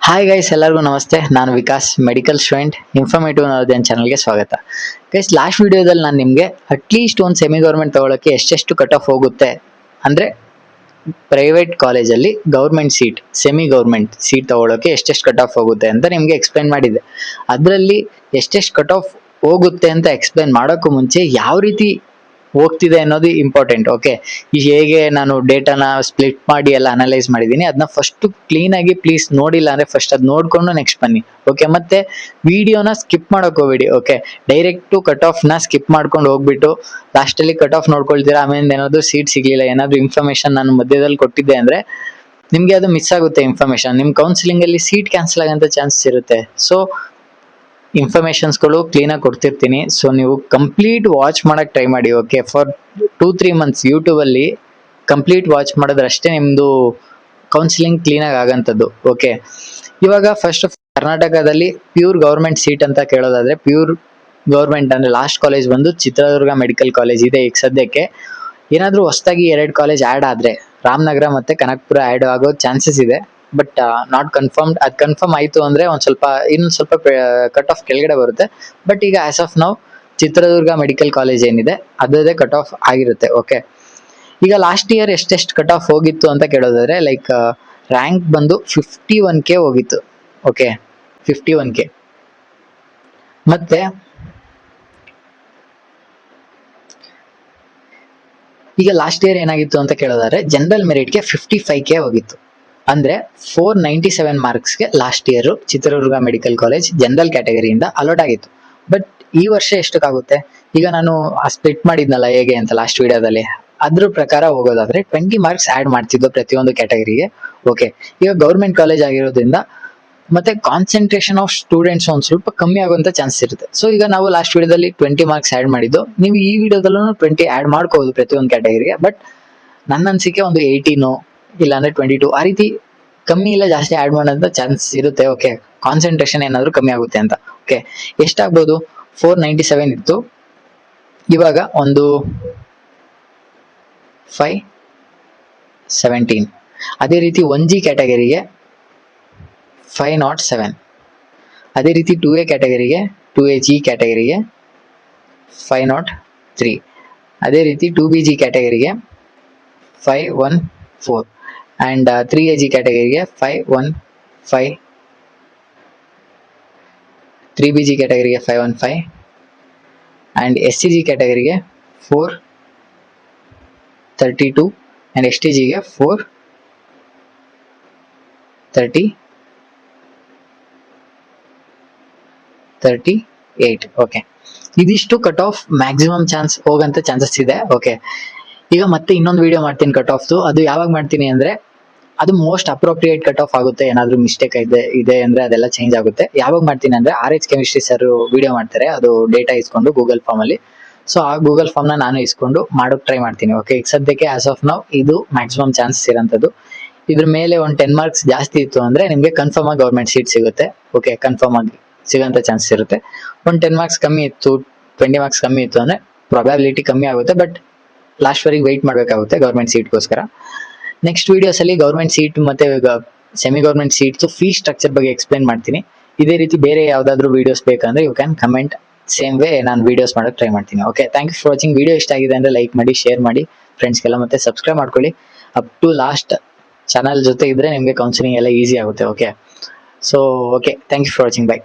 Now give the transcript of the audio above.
Hi guys, ಎಲ್ಲರಿಗೂ ನಮಸ್ತೆ. ನಾನು Vikas, medical student. Informative knowledge ಚಾನಲ್ಗೆ ಸ್ವಾಗತ. ಗೈಸ್, ಲಾಸ್ಟ್ ವಿಡಿಯೋದಲ್ಲಿ ನಾನು ನಿಮಗೆ ಅಟ್ಲೀಸ್ಟ್ ಒಂದು ಸೆಮಿ ಗೌರ್ಮೆಂಟ್ ತಗೊಳ್ಳೋಕ್ಕೆ ಎಷ್ಟೆಷ್ಟು ಕಟ್ ಆಫ್ ಹೋಗುತ್ತೆ ಅಂದರೆ ಪ್ರೈವೇಟ್ ಕಾಲೇಜಲ್ಲಿ government seat, semi government seat ತಗೊಳ್ಳೋಕ್ಕೆ ಎಷ್ಟೆಷ್ಟು ಕಟ್ ಆಫ್ ಹೋಗುತ್ತೆ ಅಂತ ನಿಮಗೆ ಎಕ್ಸ್ಪ್ಲೈನ್ ಮಾಡಿದ್ದೆ. ಅದರಲ್ಲಿ ಎಷ್ಟೆಷ್ಟು ಕಟ್ ಆಫ್ ಹೋಗುತ್ತೆ ಅಂತ ಎಕ್ಸ್ಪ್ಲೈನ್ ಮಾಡೋಕ್ಕೂ ಮುಂಚೆ ಯಾವ ರೀತಿ ಹೋಗ್ತಿದೆ ಅನ್ನೋದು ಇಂಪಾರ್ಟೆಂಟ್. ಓಕೆ, ಹೇಗೆ ನಾನು ಡೇಟಾನ ಸ್ಪ್ಲಿಟ್ ಮಾಡಿ ಎಲ್ಲ ಅನಲೈಸ್ ಮಾಡಿದ್ದೀನಿ, ಅದನ್ನ ಫಸ್ಟ್ ಕ್ಲೀನ್ ಆಗಿ ಪ್ಲೀಸ್ ನೋಡಿಲ್ಲ ಅಂದ್ರೆ ಫಸ್ಟ್ ಅದು ನೋಡ್ಕೊಂಡು ನೆಕ್ಸ್ಟ್ ಬನ್ನಿ. ಓಕೆ, ಮತ್ತೆ ವಿಡಿಯೋನ ಸ್ಕಿಪ್ ಮಾಡಕ್ ಹೋಗ್ಬೇಡಿ. ಓಕೆ, ಡೈರೆಕ್ಟ್ ಕಟ್ ಆಫ್ ನ ಸ್ಕಿಪ್ ಮಾಡ್ಕೊಂಡು ಹೋಗ್ಬಿಟ್ಟು ಲಾಸ್ಟ್ ಅಲ್ಲಿ ಕಟ್ ಆಫ್ ನೋಡ್ಕೊಳ್ತೀರಾ, ಆಮೇಲೆ ಏನಾದ್ರು ಸೀಟ್ ಸಿಗ್ಲಿಲ್ಲ, ಏನಾದ್ರು ಇನ್ಫಾರ್ಮೇಶನ್ ನಾನು ಮಧ್ಯದಲ್ಲಿ ಕೊಟ್ಟಿದ್ದೆ ಅಂದ್ರೆ ನಿಮ್ಗೆ ಅದು ಮಿಸ್ ಆಗುತ್ತೆ ಇನ್ಫಾರ್ಮೇಶನ್. ನಿಮ್ ಕೌನ್ಸಿಲಿಂಗ್ ಅಲ್ಲಿ ಸೀಟ್ ಕ್ಯಾನ್ಸಲ್ ಆಗಂತ ಚಾನ್ಸಸ್ ಇರುತ್ತೆ. ಸೊ ಇನ್ಫಾರ್ಮೇಶನ್ಸ್ಗಳು ಕ್ಲೀನಾಗಿ ಕೊಡ್ತಿರ್ತೀನಿ. ಸೊ ನೀವು ಕಂಪ್ಲೀಟ್ ವಾಚ್ ಮಾಡಕ್ ಟ್ರೈ ಮಾಡಿ. ಓಕೆ, ಫಾರ್ 2-3 ಮಂತ್ಸ್ ಯೂಟ್ಯೂಬಲ್ಲಿ ಕಂಪ್ಲೀಟ್ ವಾಚ್ ಮಾಡಿದ್ರಷ್ಟೇ ನಿಮ್ದು ಕೌನ್ಸಿಲಿಂಗ್ ಕ್ಲೀನಾಗಿ ಆಗಂಥದ್ದು. ಓಕೆ, ಇವಾಗ ಫಸ್ಟ್ ಆಫ್ ಕರ್ನಾಟಕದಲ್ಲಿ ಪ್ಯೂರ್ ಗೌರ್ಮೆಂಟ್ ಸೀಟ್ ಅಂತ ಕೇಳೋದಾದ್ರೆ, ಪ್ಯೂರ್ ಗೌರ್ಮೆಂಟ್ ಅಂದ್ರೆ ಲಾಸ್ಟ್ ಕಾಲೇಜ್ ಬಂದು ಚಿತ್ರದುರ್ಗ ಮೆಡಿಕಲ್ ಕಾಲೇಜ್ ಇದೆ ಈಗ ಸದ್ಯಕ್ಕೆ. ಏನಾದರೂ ಹೊಸದಾಗಿ 2 ಕಾಲೇಜ್ ಆ್ಯಡ್ ಆದರೆ ರಾಮನಗರ ಮತ್ತೆ ಕನಕಪುರ ಆ್ಯಡ್ ಆಗೋ ಚಾನ್ಸಸ್ ಇದೆ. But not confirmed. ಅದು ಕನ್ಫರ್ಮ್ ಆಯಿತು ಅಂದರೆ ಇನ್ನೊಂದು ಸ್ವಲ್ಪ ಕಟ್ ಆಫ್ ಕೆಳಗಡೆ ಬರುತ್ತೆ. ಬಟ್ ಈಗ as of now Chitradurga medical college ಏನಿದೆ ಅದೇ ಕಟ್ ಆಫ್ ಆಗಿರುತ್ತೆ. ಓಕೆ, ಈಗ ಲಾಸ್ಟ್ ಇಯರ್ ಎಷ್ಟೆಷ್ಟು ಕಟ್ ಆಫ್ ಹೋಗಿತ್ತು ಅಂತ ಕೇಳೋದಾದ್ರೆ, ಲೈಕ್ ರ್ಯಾಂಕ್ ಬಂದು 51K ಹೋಗಿತ್ತು. Okay, 51K. ಮತ್ತೆ ಈಗ ಲಾಸ್ಟ್ ಇಯರ್ ಏನಾಗಿತ್ತು ಅಂತ ಕೇಳೋದಾದ್ರೆ, ಜನರಲ್ ಮೆರಿಟ್ಗೆ 55K ಹೋಗಿತ್ತು. ಅಂದ್ರೆ 497 ಮಾರ್ಕ್ಸ್ಗೆ last year Chitradurga medical college general ಕ್ಯಾಟಗರಿಯಿಂದ ಅಲಾಟ್ ಆಗಿತ್ತು. ಬಟ್ ಈ ವರ್ಷ ಎಷ್ಟಕ್ಕಾಗುತ್ತೆ? ಈಗ ನಾನು ಸ್ಪ್ಲಿಟ್ ಮಾಡಿದ್ನಲ್ಲ ಹೇಗೆ ಅಂತ ಲಾಸ್ಟ್ ವಿಡಿಯೋದಲ್ಲಿ, ಅದ್ರ ಪ್ರಕಾರ ಹೋಗೋದಾದ್ರೆ 20 ಮಾರ್ಕ್ಸ್ ಆಡ್ ಮಾಡ್ತಿದ್ದು ಪ್ರತಿಯೊಂದು ಕ್ಯಾಟಗರಿಗೆ. ಓಕೆ, ಈಗ ಗೌರ್ಮೆಂಟ್ ಕಾಲೇಜ್ ಆಗಿರೋದ್ರಿಂದ ಮತ್ತೆ ಕಾನ್ಸಂಟ್ರೇಷನ್ ಆಫ್ ಸ್ಟೂಡೆಂಟ್ಸ್ ಒಂದು ಸ್ವಲ್ಪ ಕಮ್ಮಿ ಆಗುವಂತ ಚಾನ್ಸ್ ಇರುತ್ತೆ. ಸೊ ಈಗ ನಾವು ಲಾಸ್ಟ್ ವಿಡಿಯೋದಲ್ಲಿ 20 ಮಾರ್ಕ್ಸ್ ಆಡ್ ಮಾಡಿದ್ದು, ನೀವು ಈ ವಿಡಿಯೋದಲ್ಲೂ 20 ಆಡ್ ಮಾಡ್ಕೋಬಹುದು ಪ್ರತಿಯೊಂದು ಕ್ಯಾಟಗರಿಗೆ. ಬಟ್ ನನ್ನ ಅನ್ಸಿಕೆ ಒಂದು 18 ಇಲ್ಲ ಅಂದ್ರೆ 22 ಆ ರೀತಿ ಕಮ್ಮಿ ಇಲ್ಲ ಜಾಸ್ತಿ ಆಡ್ ಮಾಡೋಂಥ ಚಾನ್ಸ್ ಇರುತ್ತೆ. ಓಕೆ, ಕಾನ್ಸಂಟ್ರೇಷನ್ ಏನಾದ್ರು ಕಮ್ಮಿ ಆಗುತ್ತೆ ಅಂತ. ಓಕೆ, ಎಷ್ಟಾಗ್ಬೋದು? 497 ಇತ್ತು, ಇವಾಗ ಒಂದು 517. ಅದೇ ರೀತಿ 1G ಕ್ಯಾಟಗರಿಗೆ 507. ಅದೇ ರೀತಿ 2A ಕ್ಯಾಟಗರಿಗೆ 2AG ಕ್ಯಾಟಗರಿಗೆ 503. ಅದೇ ರೀತಿ 2BG ಕ್ಯಾಟಗರಿಗೆ 514 ಅಂಡ್ 3AG ಕ್ಯಾಟಗರಿಗೆ 515, 3BG ಕ್ಯಾಟಗರಿಗೆ 515 ಅಂಡ್ SCG ಕ್ಯಾಟಗರಿಗೆ 432 ಅಂಡ್ STGಗೆ 438. ಓಕೆ, ಇದಿಷ್ಟು ಕಟ್ ಆಫ್ ಮ್ಯಾಕ್ಸಿಮಮ್ ಚಾನ್ಸ್ ಹೋಗಂತ ಚಾನ್ಸಸ್ ಇದೆ. ಓಕೆ, ಈಗ ಮತ್ತೆ ಇನ್ನೊಂದು ವಿಡಿಯೋ ಮಾಡ್ತೀನಿ ಕಟ್ ಆಫ್ದು. ಅದು ಯಾವಾಗ ಮಾಡ್ತೀನಿ ಅಂದ್ರೆ, ಅದು ಮೋಸ್ಟ್ ಅಪ್ರೋಪ್ರಿಯೇಟ್ ಕಟ್ ಆಫ್ ಆಗುತ್ತೆ. ಏನಾದ್ರು ಮಿಸ್ಟೇಕ್ ಇದೆ ಅಂದ್ರೆ ಅದೆಲ್ಲ ಚೇಂಜ್ ಆಗುತ್ತೆ. ಯಾವಾಗ ಮಾಡ್ತೀನಿ ಅಂದ್ರೆ, RH ಕೆಮಿಸ್ಟ್ರಿ ಸರ್ ವಿಡಿಯೋ ಮಾಡ್ತಾರೆ, ಅದು ಡೇಟಾ ಇಸ್ಕೊಂಡು ಗೂಗಲ್ ಫಾರ್ಮ್ ಅಲ್ಲಿ. ಸೊ ಆ ಗೂಗಲ್ ಫಾರ್ಮ್ ನ ನಾನು ಇಸ್ಕೊಂಡು ಮಾಡೋಕೆ ಟ್ರೈ ಮಾಡ್ತೀನಿ. ಓಕೆ, ಈಗ ಸದ್ಯಕ್ಕೆ ಆಸ್ ಆಫ್ ನೌ ಇದು ಮ್ಯಾಕ್ಸಿಮಮ್ ಚಾನ್ಸಸ್ ಇರೋಂಥದ್ದು. ಇದ್ರ ಮೇಲೆ ಒಂದು 10 ಮಾರ್ಕ್ಸ್ ಜಾಸ್ತಿ ಇತ್ತು ಅಂದ್ರೆ ನಿಮ್ಗೆ ಕನ್ಫರ್ಮ್ ಆಗಿ ಗೌರ್ಮೆಂಟ್ ಸೀಟ್ ಸಿಗುತ್ತೆ. ಓಕೆ, ಕನ್ಫರ್ಮ್ ಆಗಿ ಸಿಗೋಂಥ ಚಾನ್ಸಸ್ ಇರುತ್ತೆ. ಒಂದು 10 ಮಾರ್ಕ್ಸ್ ಕಮ್ಮಿ ಇತ್ತು, 20 ಮಾರ್ಕ್ಸ್ ಕಮ್ಮಿ ಇತ್ತು ಅಂದ್ರೆ ಪ್ರಾಬಬಿಲಿಟಿ ಕಮ್ಮಿ ಆಗುತ್ತೆ. ಬಟ್ ಲಾಸ್ಟ್ ವರೆಗೆ ವೆಯ್ಟ್ ಮಾಡಬೇಕಾಗುತ್ತೆ ಗೌರ್ಮೆಂಟ್ ಸೀಟ್ಗೋಸ್ಕರ. ನೆಕ್ಸ್ಟ್ ವಿಡಿಯೋಸ್ ಅಲ್ಲಿ ಗೌರ್ಮೆಂಟ್ ಸೀಟ್ ಮತ್ತೆ semi government seats fee structure ಬಗ್ಗೆ ಎಕ್ಸ್ಪ್ಲೈನ್ ಮಾಡ್ತೀನಿ. ಇದೇ ರೀತಿ ಬೇರೆ ಯಾವ್ದಾದ್ರು ವಿಡಿಯೋಸ್ ಬೇಕಂದ್ರೆ you can comment. Same way ನಾನು ವಿಡಿಯೋಸ್ ಮಾಡೋಕೆ ಟ್ರೈ ಮಾಡ್ತೀನಿ. Okay, thank you for watching. Video ಇಷ್ಟ ಆಗಿದೆ ಅಂದ್ರೆ ಲೈಕ್ ಮಾಡಿ, ಶೇರ್ ಮಾಡಿ ಫ್ರೆಂಡ್ಸ್ಗೆಲ್ಲ, ಮತ್ತೆ ಸಬ್ಸ್ಕ್ರೈಬ್ ಮಾಡ್ಕೊಳ್ಳಿ. ಅಪ್ ಟು ಲಾಸ್ಟ್ ಚಾನಲ್ ಜೊತೆ ಇದ್ರೆ ನಿಮಗೆ ಕೌನ್ಸಿಲಿಂಗ್ ಎಲ್ಲ ಈಸಿ ಆಗುತ್ತೆ. Okay, so okay, thank you for watching. By.